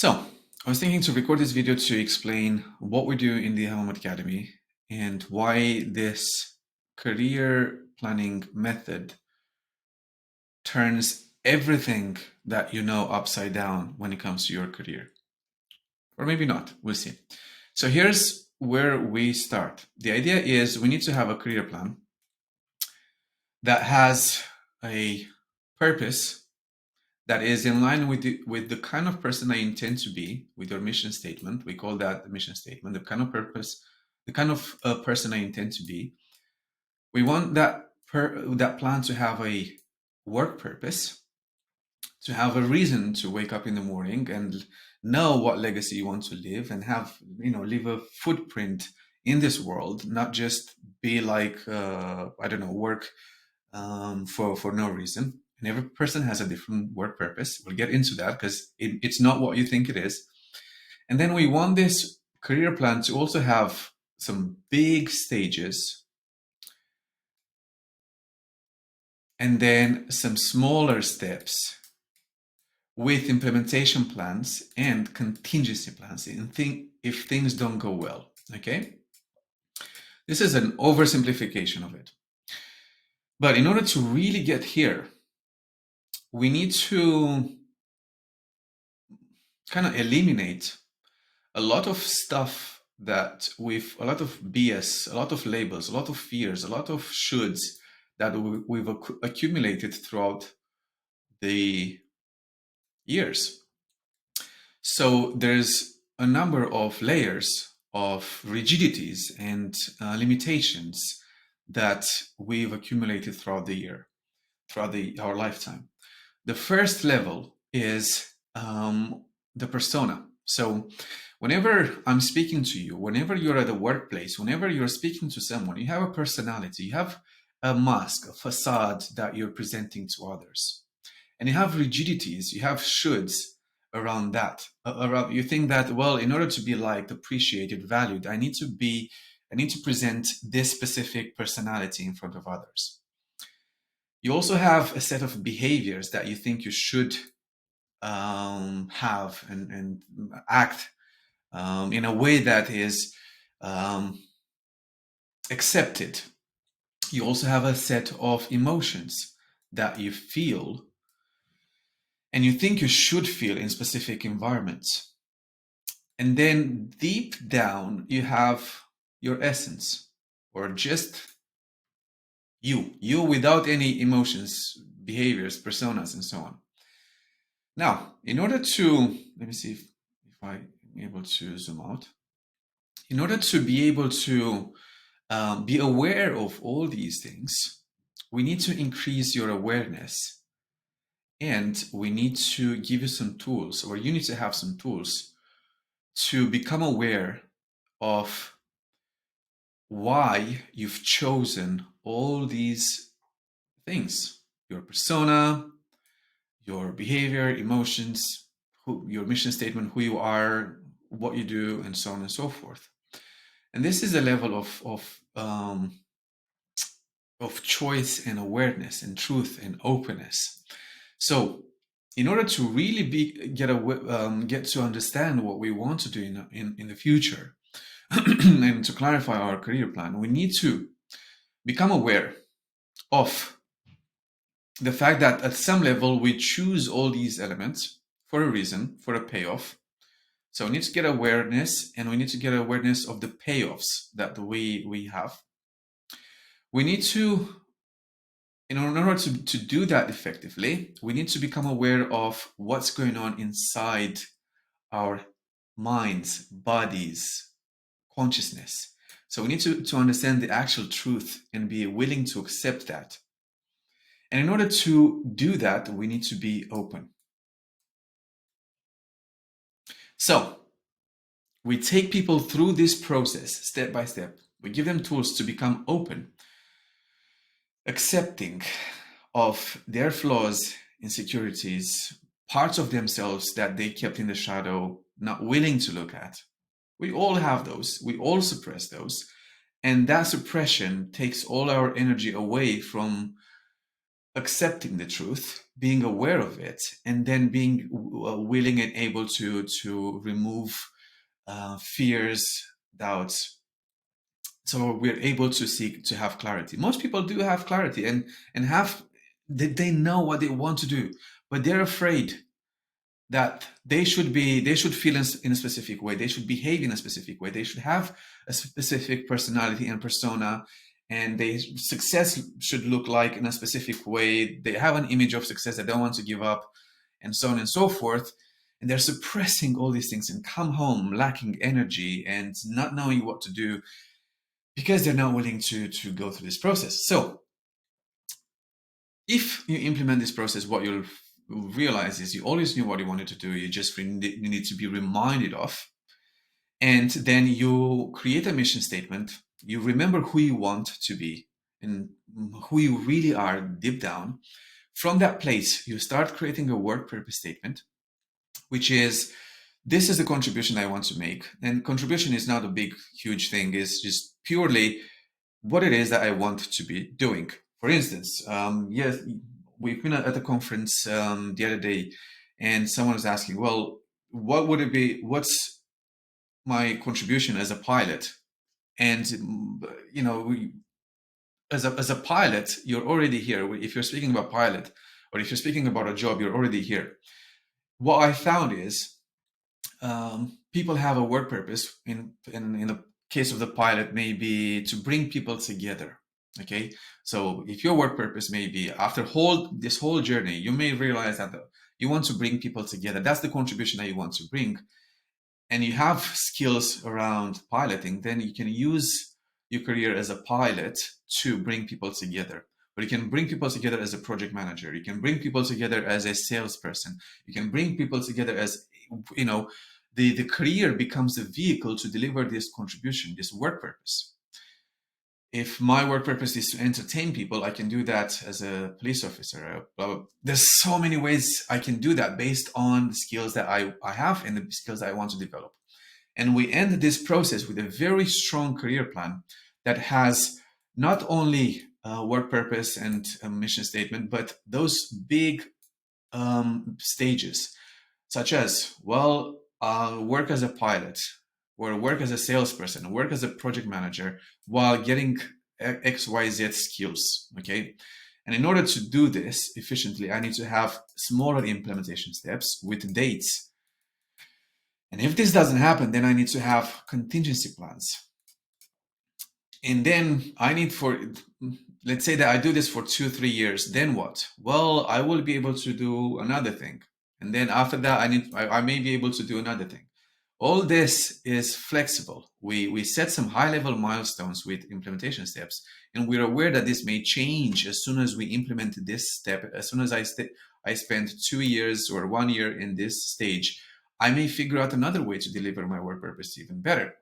So, I was thinking to record this video to explain what we do in the Helmet Academy and why this career planning method turns everything that you know upside down when it comes to your career. Or maybe not, we'll see. So here's where we start. The idea is we need to have a career plan that has a purpose that is in line with the kind of person I intend to be, with your mission statement. We call that the mission statement, the kind of purpose, the kind of person I intend to be. We want that plan to have a work purpose, to have a reason to wake up in the morning and know what legacy you want to live and have, leave a footprint in this world, not just be like, I don't know, work for no reason. And every person has a different work purpose. We'll get into that because it's not what you think it is. And then we want this career plan to also have some big stages and then some smaller steps with implementation plans and contingency plans if things don't go well. Okay? This is an oversimplification of it. But in order to really get here, we need to kind of eliminate a lot of stuff that with a lot of BS, a lot of labels, a lot of fears, a lot of shoulds that we've accumulated throughout the years. So there's a number of layers of rigidities and limitations that we've accumulated throughout the year, throughout our lifetime. The first level is the persona. So whenever I'm speaking to you, whenever you're at the workplace, whenever you're speaking to someone, you have a personality, you have a mask, a facade that you're presenting to others. And you have rigidities, you have shoulds around that. You think that, well, in order to be liked, appreciated, valued, I need to present this specific personality in front of others. You also have a set of behaviors that you think you should have and act in a way that is accepted. You also have a set of emotions that you feel and you think you should feel in specific environments. And then deep down, you have your essence, or just you without any emotions, behaviors, personas, and so on. Now, in order to, let me see if I'm able to zoom out. In order to be able to be aware of all these things, we need to increase your awareness. And we need to give you some tools, or you need to have some tools to become aware of why you've chosen all these things: your persona, your behavior, emotions, your mission statement, who you are, what you do, and so on and so forth. And this is a level of choice and awareness and truth and openness. So in order to really get to understand what we want to do in the future and to clarify our career plan, we need to become aware of the fact that at some level we choose all these elements for a reason, for a payoff. So we need to get awareness, and we need to get awareness of the payoffs that we have. We need to, in order to do that effectively, we need to become aware of what's going on inside our minds, bodies, consciousness. So we need to understand the actual truth and be willing to accept that. And in order to do that, we need to be open. So we take people through this process step by step. We give them tools to become open, accepting of their flaws, insecurities, parts of themselves that they kept in the shadow, not willing to look at. We all have those. We all suppress those. And that suppression takes all our energy away from accepting the truth, being aware of it, and then being willing and able to remove fears, doubts. So we're able to seek to have clarity. Most people do have clarity and have they know what they want to do, but they're afraid that they should feel in a specific way, they should behave in a specific way, they should have a specific personality and persona, and they success should look like in a specific way. They have an image of success, they don't want to give up, and so on and so forth. And they're suppressing all these things and come home lacking energy and not knowing what to do because they're not willing to go through this process. So if you implement this process, what you'll realize is you always knew what you wanted to do. You just need to be reminded of. And then you create a mission statement. You remember who you want to be and who you really are deep down. From that place, you start creating a work purpose statement, which is, this is the contribution I want to make. And contribution is not a big, huge thing. It's just purely what it is that I want to be doing. For instance, yes, we've been at a conference the other day, and someone was asking, well, what would it be? What's my contribution as a pilot? And you know, as a pilot, you're already here. If you're speaking about pilot, or if you're speaking about a job, you're already here. What I found is people have a work purpose. In the case of the pilot, maybe to bring people together. Okay, so if your work purpose may be, after this whole journey, you may realize that you want to bring people together. That's the contribution that you want to bring, and you have skills around piloting. Then you can use your career as a pilot to bring people together. But you can bring people together as a project manager. You can bring people together as a salesperson. You can bring people together as, you know, the career becomes the vehicle to deliver this contribution, this work purpose. If my work purpose is to entertain people, I can do that as a police officer. There's so many ways I can do that based on the skills that I have and the skills that I want to develop. And we end this process with a very strong career plan that has not only work purpose and a mission statement, but those big stages, such as, well, work as a pilot, or work as a salesperson, work as a project manager while getting XYZ skills, okay? And in order to do this efficiently, I need to have smaller implementation steps with dates. And if this doesn't happen, then I need to have contingency plans. And then I need let's say that I do this for 2-3 years, then what? Well, I will be able to do another thing. And then after that, I may be able to do another thing. All this is flexible. We set some high-level milestones with implementation steps, and we're aware that this may change as soon as we implement this step. As soon as I spend 2 years or 1 year in this stage, I may figure out another way to deliver my work purpose even better.